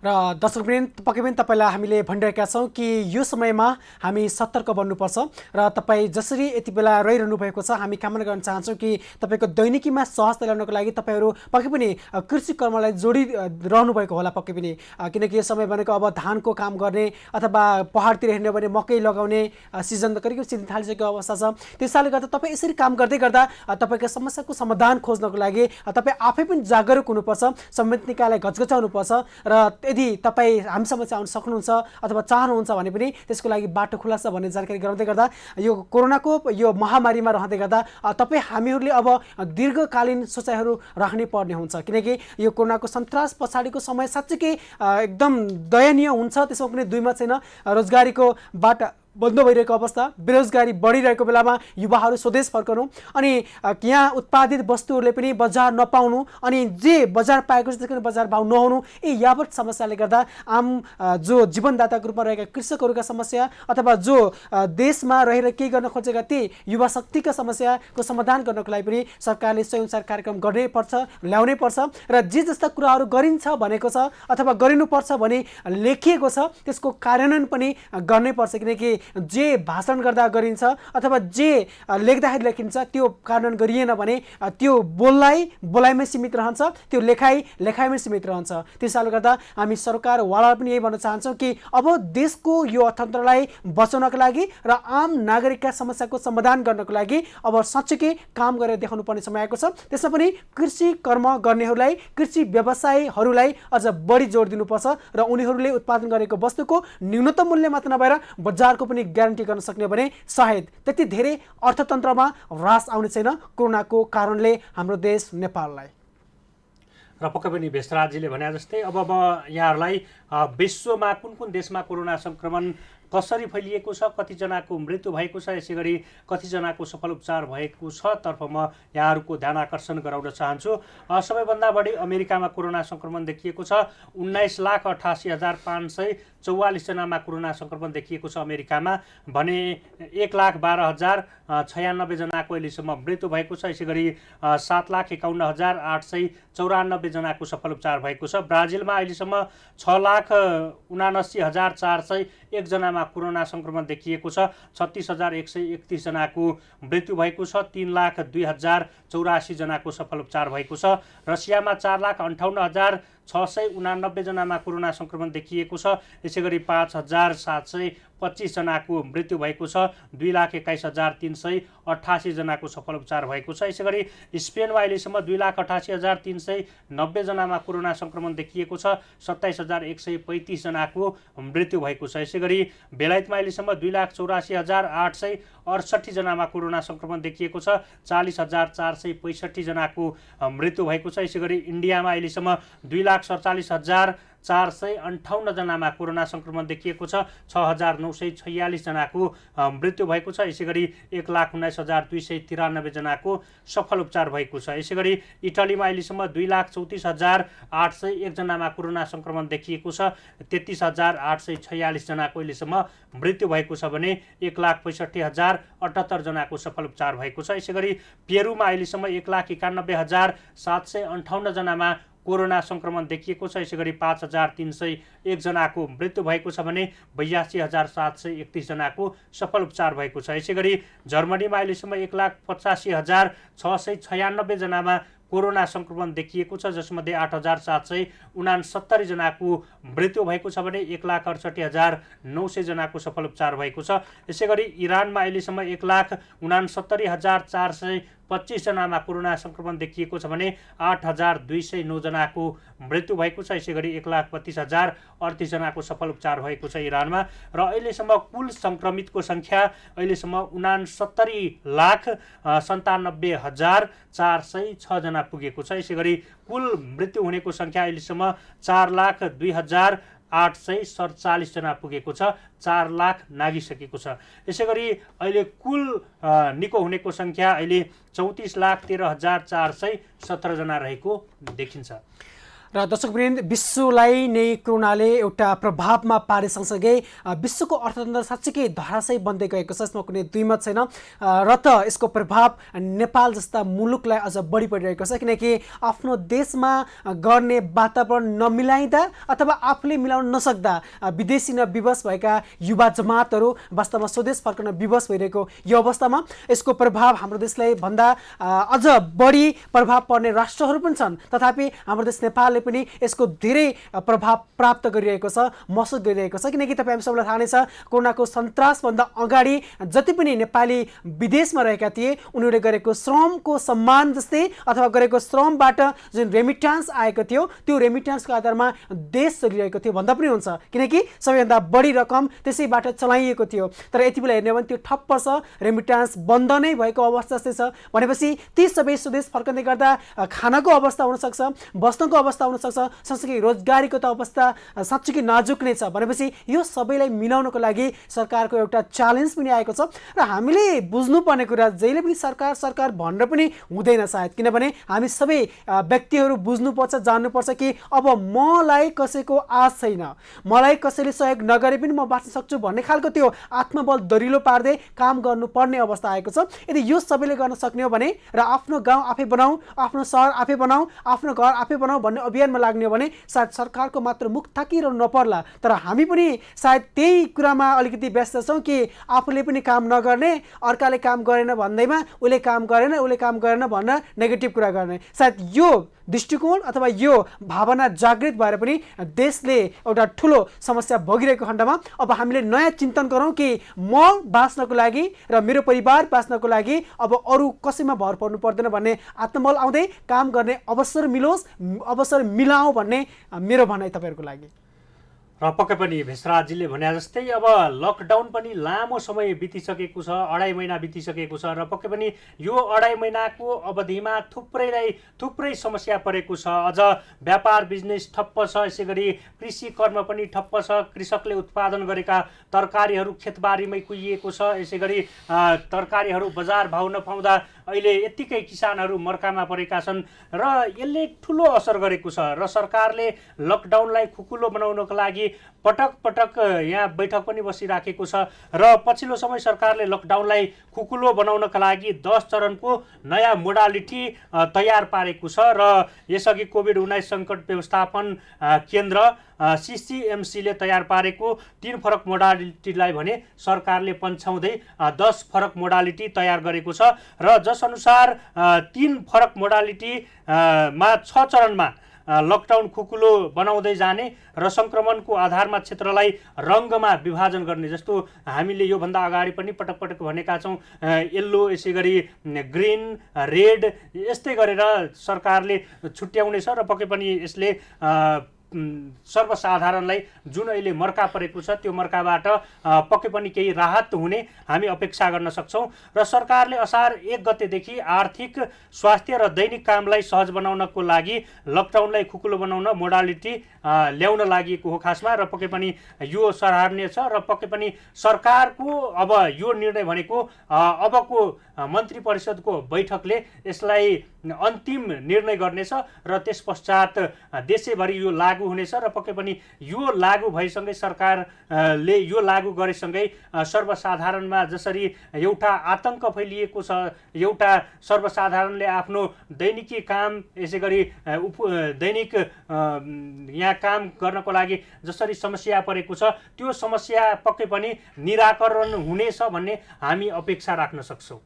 र दर्शकवृन्द पक्कै पनि तपाईँलाई हामीले भनिरहेका छौँ कि यो समयमा हामी सतर्क बन्नुपर्छ र तपाईँ जसरी यति बेला रहिरहनु भएको छ हामी कामना गर्न चाहन्छौँ कि तपाईँको दैनिकीमा सहजता ल्याउनको लागि तपाईँहरू पक्कै पनि कृषि कर्मलाई जोडिरहनु भएको होला पक्कै पनि, किनकि यो समय भनेको अब धानको काम गर्ने अथवा पहाडतिर हिँड्यो भने मकै लगाउने सिजन त करिब सिद्धिन थालिसकेको अवस्था छ। त्यसैले गर्दा तपाईँ यसरी काम गर्दै गर्दा तपाईँको समस्याको समाधान खोज्नको लागि तपाईँ आफै पनि जागरुक हुनुपर्छ, संबन्धित निकायलाई घचघचाउनुपर्छ र यदि तपाईँ हामीसँग आउन सक्नुहुन्छ अथवा चाहनुहुन्छ भने पनि त्यसको लागि बाटो खुला छ भन्ने जानकारी गराउँदै गर्दा यो कोरोनाको यो महामारीमा रहँदै गर्दा तपाईँ हामीहरूले अब दीर्घकालीन सोचाइहरू राख्नै पर्ने हुन्छ, किनकि यो कोरोनाको सन्तास पछाडिको समय साँच्चै एकदम दयनीय हुन्छ। त्यसमा कुनै दुईमा छैन, रोजगारीको बाटा बन्द भइरहेको अवस्था, बेरोजगारी बढिरहेको बेलामा युवाहरू स्वदेश फर्कनु अनि यहाँ उत्पादित वस्तुहरूले पनि बजार नपाउनु अनि जे बजार पाएको छ त्यसको बजार भाउ नहुनु, यी यावत समस्याले गर्दा आम जो जीवनदाताको रूपमा रहेका कृषकहरूका समस्या अथवा जो देशमा रहेर केही गर्न खोजेका ती युवा शक्तिका समस्याको समाधान गर्नको लागि पनि सरकारले स्वयंसार कार्यक्रम गर्नै पर्छ, ल्याउनै पर्छ र जे जस्ता कुराहरू गरिन्छ भनेको छ अथवा गरिनुपर्छ भने लेखिएको छ त्यसको कार्यान्वयन पनि गर्नै पर्छ, किनकि जे भाषण गर्दा गरिन्छ अथवा जे लेख्दाखेरि लेखिन्छ त्यो कार्यान्वयन गरिएन भने त्यो बोलाइमै सीमित रहन्छ, त्यो लेखाइमै सीमित रहन्छ। त्यसैले गर्दा हामी सरकारवालालाई पनि यही भन्न चाहन्छौँ कि अब देशको यो अर्थतन्त्रलाई बचाउनको लागि र आम नागरिकका समस्याको समाधान गर्नको लागि अब साँच्चै काम गरेर देखाउनु पर्ने समय आएको छ। त्यसमा पनि कृषि कर्म गर्नेहरूलाई, कृषि व्यवसायीहरूलाई अझ बढी जोड दिनुपर्छ र उनीहरूले उत्पादन गरेको वस्तुको न्यूनतम मूल्य मात्र नभएर बजारको पनि ग्यारेन्टी गर्न सक्ने भने सायद त्यति धेरै अर्थतन्त्रमा ह्रास आउने छैन कोरोनाको कारणले हाम्रो देश नेपाललाई। र पक्कै पनि भेषराजजीले भने जस्तै अब यहाँहरूलाई विश्वमा कुन कुन देशमा कोरोना सङ्क्रमण कसरी फैलिएको छ, कतिजनाको मृत्यु भएको छ, यसै गरी कतिजनाको सफल उपचार भएको छ तर्फ म यहाँहरूको ध्यान आकर्षण गराउन चाहन्छु। सबैभन्दा बढी अमेरिकामा कोरोना सङ्क्रमण देखिएको छ, 19,88,544 जनामा कोरोना सङ्क्रमण देखिएको छ अमेरिकामा भने 1,12,096 जनाको अहिलेसम्म मृत्यु भएको छ। यसै गरी 7,51,894 जनाको सफल उपचार भएको छ। ब्राजिलमा अहिलेसम्म 6,79,401 जनामा कोरोना सङ्क्रमण देखिएको छ, 36,131 जनाको मृत्यु भएको छ, 3,02,084 जनाको सफल उपचार भएको छ। रसियामा 4,58,689 जनामा कोरोना सङ्क्रमण देखिएको छ। यसै गरी 5,725 जनाको मृत्यु भएको छ, 2,21,388 जनाको सफल उपचार भएको छ। यसै गरी स्पेनमा अहिलेसम्म 2,88,390 जनामा कोरोना सङ्क्रमण देखिएको छ, 27,135 जनाको मृत्यु भएको छ। यसै गरी बेलायतमा अहिलेसम्म 2,84,868 जनामा कोरोना सङ्क्रमण देखिएको छ, 40,465 जनाको मृत्यु भएको छ। यसै गरी इन्डियामा अहिलेसम्म 2,47,458 जनामा कोरोना सङ्क्रमण देखिएको छ, 6,946 जनाको मृत्यु भएको छ। यसै गरी 1,19,293 जनाको सफल उपचार भएको छ। यसै गरी इटलीमा अहिलेसम्म 2,34,801 जनामा कोरोना सङ्क्रमण देखिएको छ, 33,846 जनाको अहिलेसम्म मृत्यु भएको छ भने 1,65,078 जनाको सफल उपचार भएको छ। यसै गरी पेरुमा अहिलेसम्म 1,91,758 जनामा कोरोना सङ्क्रमण देखिएको छ। यसै गरी 5,301 जनाको मृत्यु भएको छ भने 82,731 जनाको सफल उपचार भएको छ। यसै गरी जर्मनीमा अहिलेसम्म 1,85,696 जनामा कोरोना सङ्क्रमण देखिएको छ, जसमध्ये 8,769 जनाको मृत्यु भएको छ भने 1,68,900 जनाको सफल उपचार भएको छ। यसै गरी इरानमा अहिलेसम्म 1,69,425 जनामा कोरोना सङ्क्रमण देखिएको छ भने 8,209 जनाको मृत्यु भएको छ। यसै गरी 1,32,038 जनाको सफल उपचार भएको छ इरानमा र अहिलेसम्म कुल सङ्क्रमितको सङ्ख्या अहिलेसम्म 69,97,406 जना पुगेको छ। यसै गरी कुल मृत्यु हुनेको सङ्ख्या अहिलेसम्म 4,02,847 जना पुगेको छ, 4 लाख नागिसकेको छ। यसै गरी अहिले कुल निको हुनेको सङ्ख्या अहिले 34,13,417 जना रहेको देखिन्छ। र दर्शकवृन्द, विश्वलाई नै कोरोनाले एउटा प्रभावमा पारे सँगसँगै विश्वको अर्थतन्त्र साँच्चीकै धराशयी बन्दै गएको छ, यसमा कुनै दुईमत छैन। र त यसको प्रभाव नेपाल जस्ता मुलुकलाई अझ बढी परिरहेको छ, किनकि आफ्नो देशमा गर्ने वातावरण नमिलाइँदा अथवा आफूले मिलाउन नसक्दा विदेशी न विवश भएका युवा जमातहरू वास्तवमा स्वदेश फर्कन विवश भइरहेको यो अवस्थामा यसको प्रभाव हाम्रो देशलाई भन्दा अझ बढी प्रभाव पर्ने राष्ट्रहरू पनि छन्। तथापि हाम्रो देश नेपालले पनि यसको धेरै प्रभाव प्राप्त गरिरहेको छ, महसुस गरिरहेको छ। किनकि तपाईँ हामी सबैलाई थाहा नै छ, कोरोनाको सन्तासभन्दा अगाडि जति पनि नेपाली विदेशमा रहेका थिए उनीहरूले गरेको श्रमको सम्मान जस्तै अथवा गरेको श्रमबाट जुन रेमिट्यान्स आएको थियो त्यो रेमिट्यान्सको आधारमा देश चलिरहेको थियो भन्दा पनि हुन्छ, किनकि सबैभन्दा बढी रकम त्यसैबाट चलाइएको थियो। तर यति बेला हेर्ने हो भने त्यो ठप्प छ, रेमिट्यान्स बन्द नै भएको अवस्था जस्तै छ। भनेपछि ती सबै स्वदेश फर्कँदै गर्दा खानाको अवस्था हुनसक्छ, बस्नको अवस्था हुनसक्छ, सँगसँगै रोजगारीको त अवस्था साँच्चीकै नाजुक नै छ। भनेपछि यो सबैलाई मिलाउनको लागि सरकारको एउटा च्यालेन्ज पनि आएको छ र हामीले बुझ्नुपर्ने कुरा जहिले पनि सरकार सरकार भनेर पनि हुँदैन सायद, किनभने हामी सबै व्यक्तिहरू बुझ्नुपर्छ, जान्नुपर्छ कि अब मलाई कसैको आश छैन, मलाई कसैले सहयोग नगरे पनि म बाँच्न सक्छु भन्ने खालको त्यो आत्मबल दरिलो पार्दै काम गर्नुपर्ने अवस्था आएको छ। यदि यो सबैले गर्न सक्ने हो भने र आफ्नो गाउँ आफै बनाऊ, आफ्नो सहर आफै बनाऊ, आफ्नो घर आफै बनाऊ भन्ने अभियानमा लाग्ने हो भने सायद सरकारको मात्र मुख थाकिरहनु नपर्ला। तर हामी पनि सायद त्यही कुरामा अलिकति व्यस्त छौँ कि आफूले पनि काम नगर्ने, अर्काले काम गरेन भन्दैमा उसले काम गरेन भनेर नेगेटिभ कुरा गर्ने। सायद यो दृष्टिकोण अथवा यो भावना जागृत भएर पनि देशले एउटा ठुलो समस्या भोगिरहेको खण्डमा अब हामीले नयाँ चिन्तन गरौँ कि म बाँच्नको लागि र मेरो परिवार बाँच्नको लागि अब अरू कसैमा भर पर्नु पर्दैन भन्ने आत्मबल आउँदै काम गर्ने अवसर मिलोस्, अवसर मिलाऊ भन्ने मेरो भनाइ तपाईँहरूको लागि। र पक्कै पनि भेषराजजीले भने जस्तै अब लकडाउन पनि लामो समय बितिसकेको छ, 2.5 महिना बितिसकेको छ र पक्कै पनि यो 2.5 महिनाको अवधिमा थुप्रै समस्या परेको छ। अझ व्यापार बिजनेस ठप्प छ, यसै गरी कृषि कर्म पनि ठप्प छ, कृषकले उत्पादन गरेका तरकारीहरू खेतबारीमै कुहिएको छ, यसै गरी तरकारीहरू बजार भाउ नपाउँदा अहिले यत्तिकै किसानहरू मर्कामा परेका छन् र यसले ठुलो असर गरेको छ। र सरकारले लकडाउनलाई खुकुलो बनाउनको लागि पटक यहाँ बैठक पनि बसिराखेको छ र पछिल्लो समय सरकारले लकडाउनलाई खुकुलो बनाउनका लागि 10 चरणको नयाँ मोडालिटी तयार पारेको छ र यसअघि कोभिड-19 सङ्कट व्यवस्थापन केन्द्र CCMC ले तयार पारेको 3 फरक मोडालिटीलाई भने सरकारले पन्छाउँदै 10 फरक मोडालिटी तयार गरेको छ र जसअनुसार 3 फरक मोडालिटी मा 6 चरणमा लकडाउन खुकुलो बनाउँदै जाने र सङ्क्रमणको आधारमा क्षेत्रलाई रङ्गमा विभाजन गर्ने, जस्तो हामीले योभन्दा अगाडि पनि पटक भनेका छौँ, येल्लो, यसै गरी ग्रिन, रेड, यस्तै गरेर सरकारले छुट्याउनेछ र पक्कै पनि यसले सर्वसाधारणलाई जुन अहिले मर्का परेको छ त्यो मर्काबाट पक्कै पनि केही राहत हुने हामी अपेक्षा गर्न सक्छौँ। र सरकारले असार 1 गतेदेखि आर्थिक, स्वास्थ्य र दैनिक कामलाई सहज बनाउनको लागि लकडाउनलाई खुकुलो बनाउन मोडालिटी ल्याउन लागि हो खासमा, र पक्कै पनि यो सराहनीय छ र पक्कै पनि सरकारको अब यो निर्णय भनेको अबको मन्त्री परिषदको बैठकले यसलाई अन्तिम निर्णय गर्नेछ र त्यस पश्चात देशैभरि यो लागू हुनेछ र पक्कै पनि यो लागू भएसँगै सरकारले यो लागू गरेसँगै सर्वसाधारणमा जसरी एउटा आतंक फैलिएको छ, एउटा सर्वसाधारणले आफ्नो दैनिकी काम यसै गरी दैनिक यहाँ काम गर्नको लागि जसरी समस्या परेको छ त्यो समस्या पक्कै पनि निराकरण हुनेछ भन्ने हामी अपेक्षा राख्न सक्छौँ।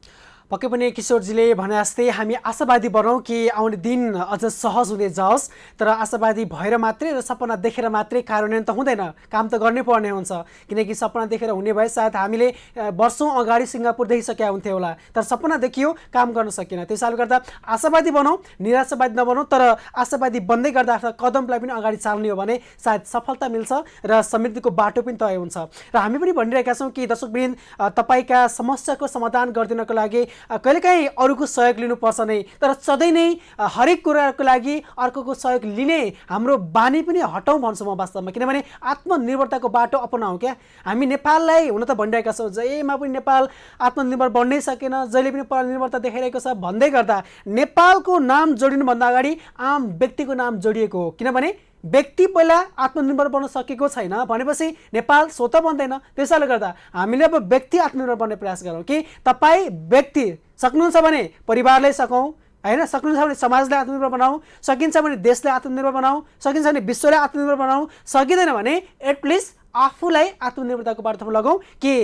पक्कै पनि किशोरजीले भने जस्तै हामी आशावादी बनौँ कि आउने दिन अझ सहज हुँदै जाओस्, तर आशावादी भएर मात्रै र सपना देखेर मात्रै कार्यान्वयन त हुँदैन, काम त गर्नै पर्ने हुन्छ। किनकि सपना देखेर हुने भए सायद हामीले वर्षौँ अगाडि सिङ्गापुर देखिसकेका हुन्थ्यो होला, तर सपना देखियो, काम गर्न सकिएन। त्यसैले गर्दा आशावादी बनौँ, निराशावादी नबनौँ, तर आशावादी बन्दै गर्दा आफ्नो कदमलाई पनि अगाडि चाल्ने हो भने सायद सफलता मिल्छ र समृद्धिको बाटो पनि तय हुन्छ। र हामी पनि भनिरहेका छौँ कि दर्शकवृन्द, तपाईँका समस्याको समाधान गरिदिनको लागि कहिलेकाहीँ अरूको सहयोग लिनुपर्छ नै, तर सधैँ नै हरेक कुराको लागि अर्कोको सहयोग लिने हाम्रो बानी पनि हटाउँ भन्छु म वास्तवमा। किनभने आत्मनिर्भरताको बाटो अपनाउँ क्या। हामी नेपाललाई हुन त भनिरहेका छौँ जहिमा पनि नेपाल आत्मनिर्भर बन्नै सकेन, जहिले पनि परनिर्भरता देखाइरहेको छ भन्दै गर्दा नेपालको नाम जोडिनुभन्दा अगाडि आम व्यक्तिको नाम जोडिएको हो। किनभने व्यक्ति पहिला आत्मनिर्भर बन्न सकेको छैन भनेपछि नेपाल स्वत बन्दैन। त्यसैले गर्दा हामीले अब व्यक्ति आत्मनिर्भर बन्ने प्रयास गरौँ कि तपाईँ व्यक्ति सक्नुहुन्छ भने परिवारलाई सकौँ होइन, सक्नुहुन्छ भने समाजलाई आत्मनिर्भर बनाऊ, सकिन्छ भने देशलाई आत्मनिर्भर बनाऊ, सकिन्छ भने विश्वलाई आत्मनिर्भर बनाऊ, सकिँदैन भने एटलिस्ट आफूलाई आत्मनिर्भरताको बाटोमा लगाऊ कि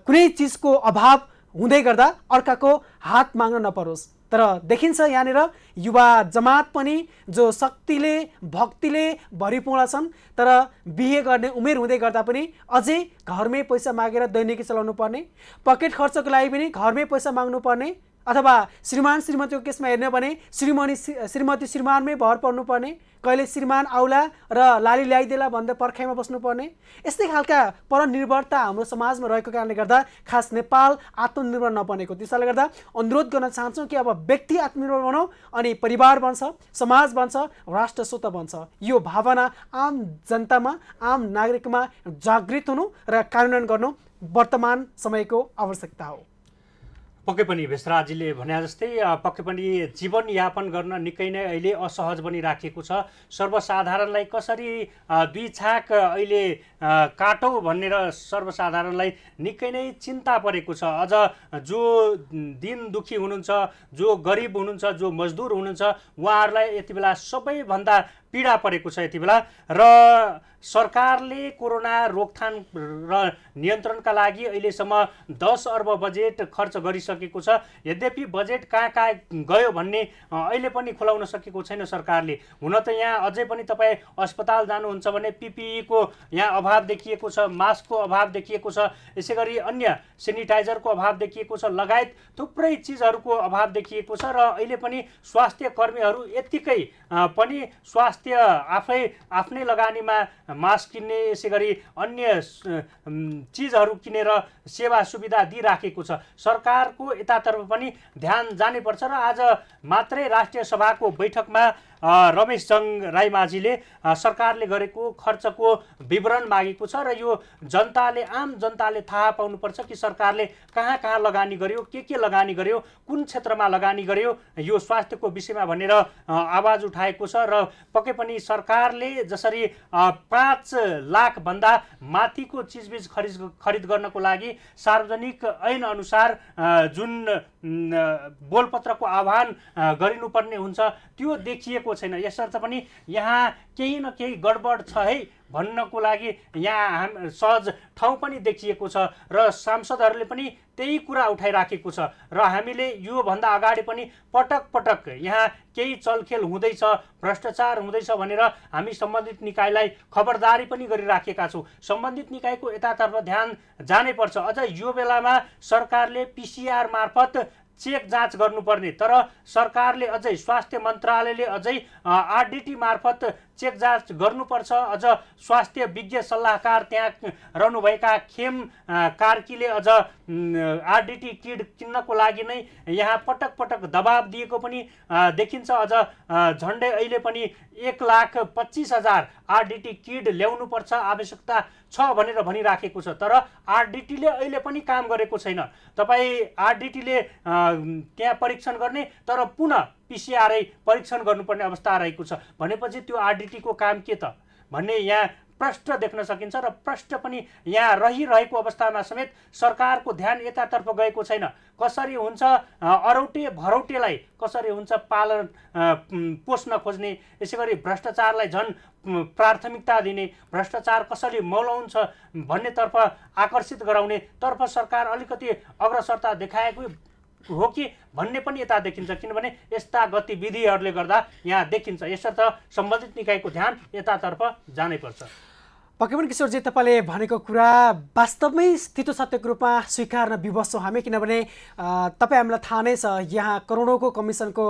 कुनै चिजको अभाव हुँदै गर्दा अर्काको हात माग्न नपरोस्। तर देखिन्छ यहाँनिर युवा जमात पनि जो शक्तिले भक्तिले भरिपूर्ण छन्, तर बिहे गर्ने उमेर हुँदै गर्दा पनि अझै घरमै पैसा मागेर दैनिकी चलाउनु पर्ने, पकेट खर्चको लागि पनि घरमै पैसा माग्नु पर्ने, अथवा श्रीमान श्रीमतीको केसमा हेर्ने भने श्रीमती श्रीमानमै भर पर्नुपर्ने, कहिले श्रीमान आउला र लाली ल्याइदेला भन्दै पर्खाइमा बस्नुपर्ने, यस्तै खालका परनिर्भरता हाम्रो समाजमा रहेको कारणले गर्दा खास नेपाल आत्मनिर्भर नबनेको। त्यसैले गर्दा अनुरोध गर्न चाहन्छौँ कि अब व्यक्ति आत्मनिर्भर बनाऊ अनि परिवार बन्छ, समाज बन्छ, राष्ट्र स्वत बन्छ। यो भावना आम जनतामा, आम नागरिकमा जागृत हुनु र कार्यान्वयन गर्नु वर्तमान समयको आवश्यकता हो। पक्कै पनि भेषराजीले भने जस्तै पक्कै पनि जीवनयापन गर्न निकै नै अहिले असहज बनिराखेको छ। सर्वसाधारणलाई कसरी दुई छाक अहिले काटौँ भनेर सर्वसाधारणलाई निकै नै चिन्ता परेको छ। अझ जो दिन दुखी हुनुहुन्छ, जो गरिब हुनुहुन्छ, जो मजदुर हुनुहुन्छ, उहाँहरूलाई यति बेला सबैभन्दा पीडा परेको छ यति बेला। र सरकारले कोरोना रोकथाम र नियन्त्रणका लागि अहिलेसम्म 10 अर्ब बजेट खर्च गरिसकेको छ। यद्यपि बजेट कहाँ कहाँ गयो भन्ने अहिले पनि खुलाउन सकेको छैन सरकारले। हुन त यहाँ अझै पनि तपाईँ अस्पताल जानुहुन्छ भने पिपिईको यहाँ अभाव देखिएको छ, मास्कको अभाव देखिएको छ, यसै गरी अन्य सेनिटाइजरको अभाव देखिएको छ, लगायत थुप्रै चिजहरूको अभाव देखिएको छ। र अहिले पनि स्वास्थ्य कर्मीहरू यत्तिकै पनि स्वास्थ्य आफ्नै लगानीमा मास्क किन्ने, यसै गरी अन्य चिजहरू किनेर सेवा सुविधा दिइराखेको छ। सरकारको यतातर्फ पनि ध्यान जानैपर्छ। र आज मात्रै राष्ट्रिय सभाको बैठकमा रमेशचन्द्र रायमाझीले सरकारले गरेको खर्चको विवरण मागेको छ र यो जनताले, आम जनताले थाहा पाउनुपर्छ कि सरकारले कहाँ कहाँ लगानी गर्यो, के लगानी गर्यो, कुन क्षेत्रमा लगानी गर्यो यो स्वास्थ्यको विषयमा भनेर आवाज उठाएको छ। र पक्कै पनि सरकारले जसरी 5 लाख भन्दा माथिको चिजबिज खरिद गर्नको लागि सार्वजनिक ऐन अनुसार जुन बोलपत्रको आह्वान गरिनुपर्ने हुन्छ त्यो देखिएको छैन। यसर्थ पनि यहाँ केही न केही गडबड छ है भन्नको लागि यहाँ सहज ठाउँ पनि देखिएको छ र सांसदहरूले पनि त्यही कुरा उठाइराखेको छ। र हामीले योभन्दा अगाडि पनि पटक पटक यहाँ केही चलखेल हुँदैछ, भ्रष्टाचार हुँदैछ भनेर हामी सम्बन्धित निकायलाई खबरदारी पनि गरिराखेका छौँ। सम्बन्धित निकायको यतातर्फ ध्यान जानैपर्छ। अझ यो बेलामा सरकारले पिसिआर मार्फत चेक जाँच गर्नुपर्ने, तर सरकारले अझै स्वास्थ्य मन्त्रालयले अझै आरडिटी मार्फत चेक जाँच गर्नुपर्छ। अझ स्वास्थ्य विज्ञ सल्लाहकार त्यहाँ रहनुभएका खेम कार्कीले अझ आरडिटी किट किन्नको लागि नै यहाँ पटक पटक दबाब दिएको पनि देखिन्छ। अझ झन्डै अहिले पनि 1,25,000 आरडिटी किट ल्याउनुपर्छ, आवश्यकता छ भनेर भनिराखेको छ। तर आरडिटीले अहिले पनि काम गरेको छैन। तपाईँ आरडिटीले त्यहाँ परीक्षण गर्ने तर पुनः पिसिआरै परीक्षण गर्नुपर्ने अवस्था रहेको छ भनेपछि त्यो आरडिटीको काम के त भन्ने यहाँ प्रश्न देख्न सकिन्छ। र प्रश्न पनि यहाँ रहिरहेको अवस्थामा समेत सरकारको ध्यान यतातर्फ गएको छैन। कसरी हुन्छ अरौटे भरौटेलाई कसरी हुन्छ पालन पोस्न खोज्ने, यसै गरी भ्रष्टाचारलाई झन् प्राथमिकता दिने, भ्रष्टाचार कसरी मौलाउँछ भन्नेतर्फ आकर्षित गराउने तर्फ सरकार अलिकति अग्रसरता देखाएको हो कि भन्ने पनि यता देखिन्छ। किनभने यस्ता गतिविधिहरूले गर्दा यहाँ देखिन्छ। यसर्थ सम्बन्धित निकायको ध्यान यतातर्फ जानैपर्छ। पक्कै पनि किशोरजी तपाईँले भनेको कुरा वास्तवमै स्थितो सत्यको रूपमा स्वीकार्न विवश छौँ हामी, किनभने तपाईँ हामीलाई थाहा नै छ यहाँ करोडौँको कमिसनको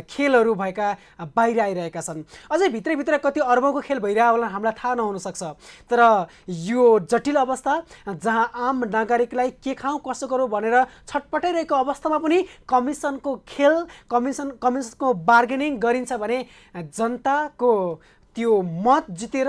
खेलहरू भएका बाहिर आइरहेका छन्। अझै भित्रभित्र कति अर्बौँको खेल भइरहेको होला हामीलाई थाहा नहुनसक्छ। तर यो जटिल अवस्था जहाँ आम नागरिकलाई के खाउँ कसो गरौँ भनेर छटपटाइरहेको अवस्थामा पनि कमिसनको खेल कमिसनको बार्गेनिङ गरिन्छ भने जनताको त्यो मत जितेर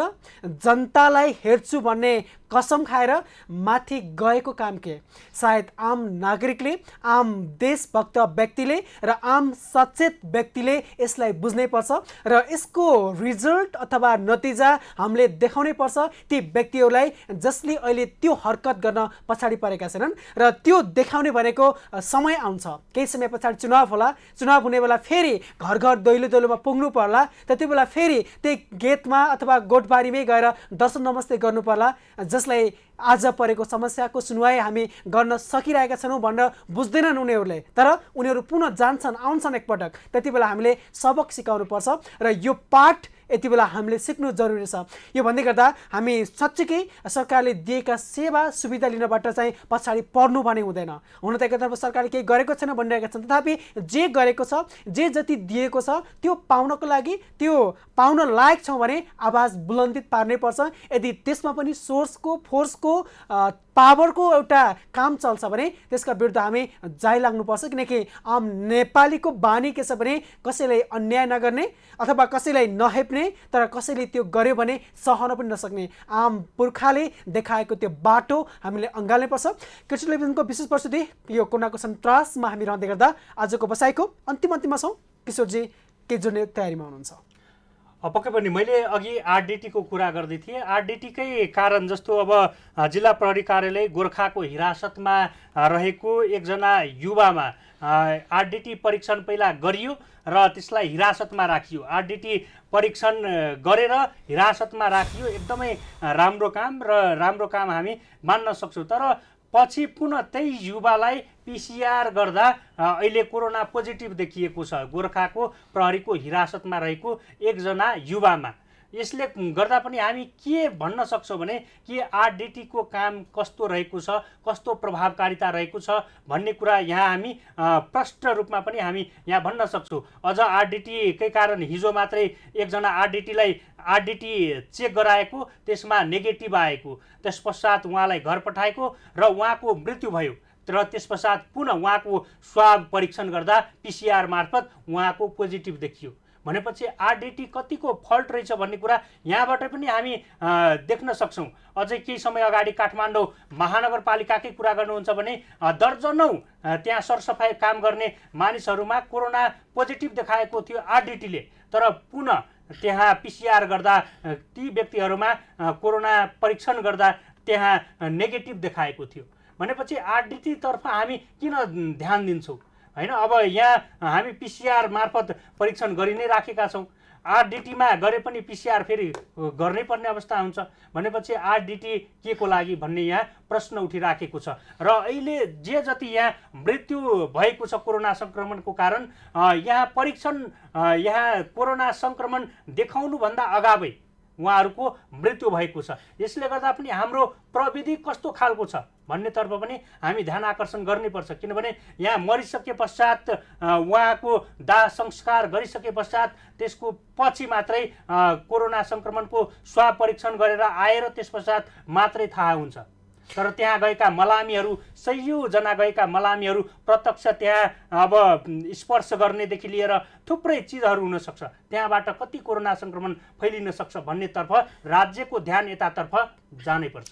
जनतालाई हेर्छु भन्ने कसम खाएर माथि गएको काम के? सायद आम नागरिकले, आम देशभक्त व्यक्तिले र आम सचेत व्यक्तिले यसलाई बुझ्नै पर्छ र यसको रिजल्ट अथवा नतिजा हामीले देखाउनै पर्छ ती व्यक्तिहरूलाई जसले अहिले त्यो हरकत गर्न पछाडि परेका छैनन्। र त्यो देखाउने भनेको समय आउँछ, केही समय पछाडि चुनाव होला, चुनाव हुने बेला फेरि घर घर दैलो दैलोमा पुग्नु पर्ला, त्यति बेला फेरि त्यही गेटमा अथवा गोठबारीमै गएर दर्शन नमस्ते गर्नु पर्ला, जसलाई आज परेको समस्याको सुनवाई हामी गर्न सकिरहेका छैनौँ भनेर बुझ्दैनन् उनीहरूले। तर उनीहरू पुनः जान्छन् आउँछन् एकपटक, त्यति बेला हामीले सबक सिकाउनु पर्छ र यो पाठ यति बेला हामीले सिक्नु जरुरी छ। यो भन्दै गर्दा हामी साँच्चीकै सरकारले दिएका सेवा सुविधा लिनबाट चाहिँ पछाडि पर्नु भने हुँदैन। हुन त एकतर्फ सरकारले केही गरेको छैन भनिरहेका छन्, तथापि जे गरेको छ, जे जति दिएको छ त्यो पाउनको लागि, त्यो पाउन लायक छौँ भने आवाज बुलन्दित पार्नै पर्छ। यदि त्यसमा पनि सोर्सको फोर्सको पावरको एउटा काम चल्छ भने त्यसका विरुद्ध हामी जाइ लाग्नुपर्छ, किनकि आम नेपालीको बानी के छ भने कसैलाई अन्याय नगर्ने अथवा कसैलाई नहेप्ने, तर कसैले त्यो गर्यो भने सहन पनि नसक्ने आम पुर्खाले देखाएको त्यो बाटो हामीले अँगाल्नै पर्छ। कृषि टेलिभिजनको विशेष प्रस्तुति यो कोरोनाको सन्तासमा हामी रहँदै गर्दा आजको बसाइको अन्तिममा छौँ। किशोरजी के जोड्ने तयारीमा हुनुहुन्छ? पक्कै पनि मैले अघि आरडिटीको कुरा गर्दै थिएँ। आरडिटीकै कारण जस्तो अब जिल्ला प्रहरी कार्यालय गोर्खाको हिरासतमा रहेको एकजना युवामा आरडिटी परीक्षण पहिला गरियो र त्यसलाई हिरासतमा राखियो। आरडिटी परीक्षण गरेर हिरासतमा राखियो, एकदमै राम्रो काम हामी मान्न सक्छौँ। तर पछि पुनः त्यही युवालाई पिसिआर गर्दा अहिले कोरोना पोजिटिभ देखिएको छ गोर्खाको प्रहरीको हिरासतमा रहेको एकजना युवामा। यसले गर्दा पनि हामी के भन्न सक्छौँ भने कि आरडिटीको काम कस्तो रहेको छ, कस्तो प्रभावकारिता रहेको छ भन्ने कुरा यहाँ हामी प्रष्ट रूपमा पनि हामी यहाँ भन्न सक्छौँ। अझ आरडिटीकै कारण हिजो मात्रै एकजना आरडिटी चेक गराएको, त्यसमा नेगेटिभ आएको, त्यस पश्चात उहाँलाई घर पठाएको र उहाँको मृत्यु भयो। र त्यस पश्चात पुनः उहाँको स्वाब परीक्षण गर्दा पिसिआर मार्फत उहाँको पोजिटिभ देखियो। भनेपछि आरडिटी कतिको फल्ट रहेछ भन्ने कुरा यहाँबाट पनि हामी देख्न सक्छौँ। अझै केही समय अगाडि काठमाडौँ महानगरपालिकाकै कुरा गर्नुहुन्छ भने दर्जनौँ त्यहाँ सरसफाइ काम गर्ने मानिसहरूमा कोरोना पोजिटिभ देखाएको थियो आरडिटीले, तर पुनः त्यहाँ पिसिआर गर्दा ती व्यक्तिहरूमा कोरोना परीक्षण गर्दा त्यहाँ नेगेटिभ देखाएको थियो। भनेपछि आरडिटीतर्फ हामी किन ध्यान दिन्छौँ होइन? अब यहाँ हामी पिसिआर मार्फत परीक्षण गरि नै राखेका छौँ, आरडिटीमा गरे पनि पिसिआर फेरि गर्नै पर्ने अवस्था हुन्छ। भनेपछि आरडिटी के को लागि भन्ने यहाँ प्रश्न उठिराखेको छ। र अहिले जे जति यहाँ मृत्यु भएको छ कोरोना सङ्क्रमणको कारण, यहाँ परीक्षण यहाँ कोरोना सङ्क्रमण देखाउनुभन्दा अगावै उहाँहरूको मृत्यु भएको छ। यसले गर्दा पनि हाम्रो प्रविधि कस्तो खालको छ भन्नेतर्फ पनि हामी ध्यान आकर्षण गर्नुपर्छ, किनभने यहाँ मरिसके पश्चात उहाँको दाह संस्कार गरिसके पश्चात त्यसको पछि मात्रै कोरोना सङ्क्रमणको स्वाब परीक्षण गरेर आएर त्यस पश्चात मात्रै थाहा हुन्छ। तर त्यहाँ गएका मलामीहरू, सयौँजना गएका मलामीहरू प्रत्यक्ष त्यहाँ अब स्पर्श गर्नेदेखि लिएर थुप्रै चिजहरू हुनसक्छ, त्यहाँबाट कति कोरोना सङ्क्रमण फैलिन सक्छ भन्नेतर्फ राज्यको ध्यान यतातर्फ जानैपर्छ।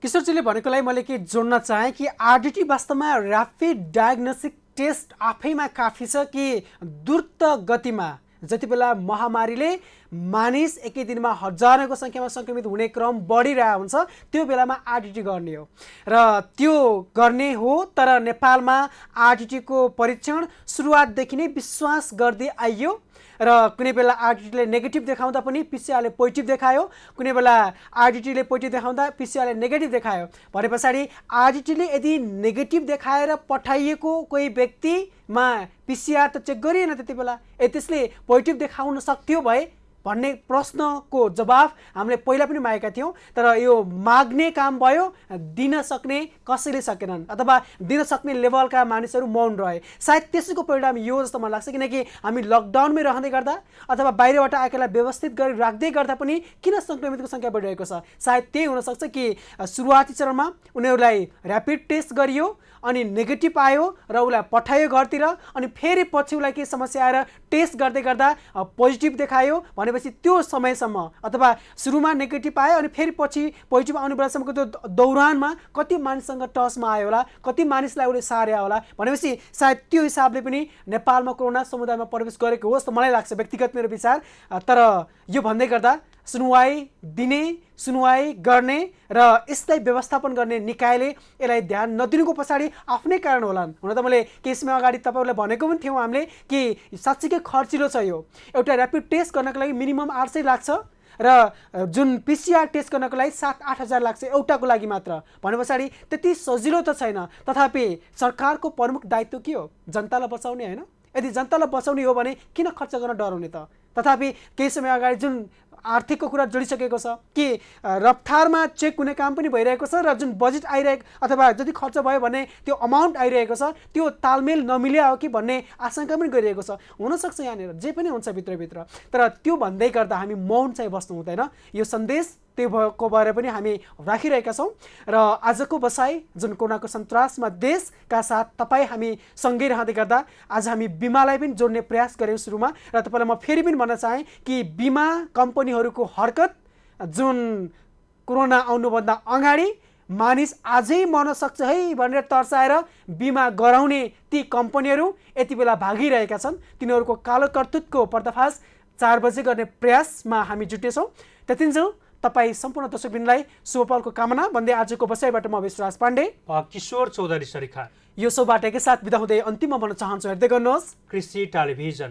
किशोरजीले भनेकोलाई मैले के जोड्न चाहेँ कि आरडिटी वास्तवमा ऱ्यापिड डायग्नोस्टिक टेस्ट आफैमा काफी छ कि द्रुत गतिमा जति बेला महामारीले मानिस एकै दिनमा हजारौँको सङ्ख्यामा सङ्क्रमित हुने क्रम बढिरहेको हुन्छ त्यो बेलामा आरडिटी गर्ने हो र त्यो गर्ने हो। तर नेपालमा आरडिटीको परीक्षण सुरुवातदेखि नै विश्वास गर्दै आइयो र कुनै बेला आरडिटीले नेगेटिभ देखाउँदा पनि पिसिआरले पोजिटिभ देखायो, कुनै बेला आरडिटीले पोजिटिभ देखाउँदा पिसिआरले नेगेटिभ देखायो। भने पछाडि आरडिटीले यदि नेगेटिभ देखाएर पठाइएको कोही व्यक्तिमा पिसिआर त चेक गरिएन त्यति बेला, त्यसले पोजिटिभ देखाउन सक्थ्यो भए भन्ने प्रश्नको जवाफ हामीले पहिला पनि मागेका थियौँ, तर यो माग्ने काम भयो, दिन सक्ने कसैले सकेनन् अथवा दिन सक्ने लेभलका मानिसहरू मौन रहे। सायद त्यसैको परिणाम यो जस्तो मलाई लाग्छ, किनकि हामी लकडाउनमै रहँदै गर्दा अथवा बाहिरबाट आएकालाई व्यवस्थित गरी राख्दै गर्दा पनि किन सङ्क्रमितको सङ्ख्या बढिरहेको छ। सायद त्यही हुनसक्छ कि सुरुवाती चरणमा उनीहरूलाई ऱ्यापिड टेस्ट गरियो अनि नेगेटिभ आयो र उसलाई पठायो घरतिर, अनि फेरि पछि उसलाई केही समस्या आएर टेस्ट गर्दै गर्दा पोजिटिभ देखायो भनेपछि त्यो समयसम्म अथवा सुरुमा नेगेटिभ आयो अनि फेरि पछि पोजिटिभ आउने बेलासम्मको त्यो दौरानमा कति मानिससँग टचमा आयो होला, कति मानिसलाई उसले सार्या होला भनेपछि सायद त्यो हिसाबले पनि नेपालमा कोरोना समुदायमा प्रवेश गरेको होस् त मलाई लाग्छ, व्यक्तिगत मेरो विचार। तर यो भन्दै गर्दा सुनवाई दिने, सुनवाई गर्ने र यसलाई व्यवस्थापन गर्ने निकायले यसलाई ध्यान नदिनुको पछाडि आफ्नै कारण होलान्। हुन त मैले केही समय अगाडि तपाईँहरूलाई भनेको पनि थियौँ हामीले कि साँच्चीकै खर्चिलो छ यो। एउटा ऱ्यापिड टेस्ट गर्नको लागि मिनिमम 800 लाग्छ र जुन पिसिआर टेस्ट गर्नको लागि 7-8 हजार लाग्छ एउटाको लागि मात्र। भने पछाडि त्यति सजिलो त छैन। तथापि सरकारको प्रमुख दायित्व के हो? जनतालाई बचाउने होइन? यदि जनतालाई बचाउने हो भने किन खर्च गर्न डराउने त? तथापि केही समय अगाडि जुन आर्थिकको कुरा जोडिसकेको छ कि रफ्तारमा चेक हुने काम पनि भइरहेको छ र जुन बजेट आइरहेको अथवा जति खर्च भयो भने त्यो अमाउन्ट आइरहेको छ त्यो तालमेल नमिल्या हो कि भन्ने आशंका पनि गरिरहेको छ। हुनसक्छ यहाँनिर जे पनि हुन्छ भित्रभित्र, तर त्यो भन्दै गर्दा हामी मौन चाहिँ बस्नु हुँदैन। यो सन्देश त्यो भएको बारे पनि हामी राखिरहेका छौँ र आजको बसाइ जुन कोरोनाको सन्तासमा देशका साथ तपाईँ हामी सँगै रहँदै गर्दा आज हामी बिमालाई पनि जोड्ने प्रयास गऱ्यौँ सुरुमा। र तपाईँलाई म फेरि पनि भन्न चाहेँ कि बिमा कम्पनीहरूको हरकत जुन कोरोना आउनुभन्दा अगाडि मानिस आजै मर्न सक्छ है भनेर तर्साएर बिमा गराउने ती कम्पनीहरू यति बेला भागिरहेका छन्। तिनीहरूको कालो कर्तुतको पर्दाफास 4 बजे गर्ने प्रयासमा हामी जुटेछौँ। त्यतिन्जेल तपाईँ सम्पूर्ण दर्शकवृन्दलाई शुभपलको कामना भन्दै आजको बसाइबाट म विश्वास पाण्डे, किशोर चौधरी सरिखा यो शोबाट एकैसाथ बिदा हुँदै अन्तिममा भन्न चाहन्छु, हेर्दै गर्नुहोस् कृषि टेलिभिजन।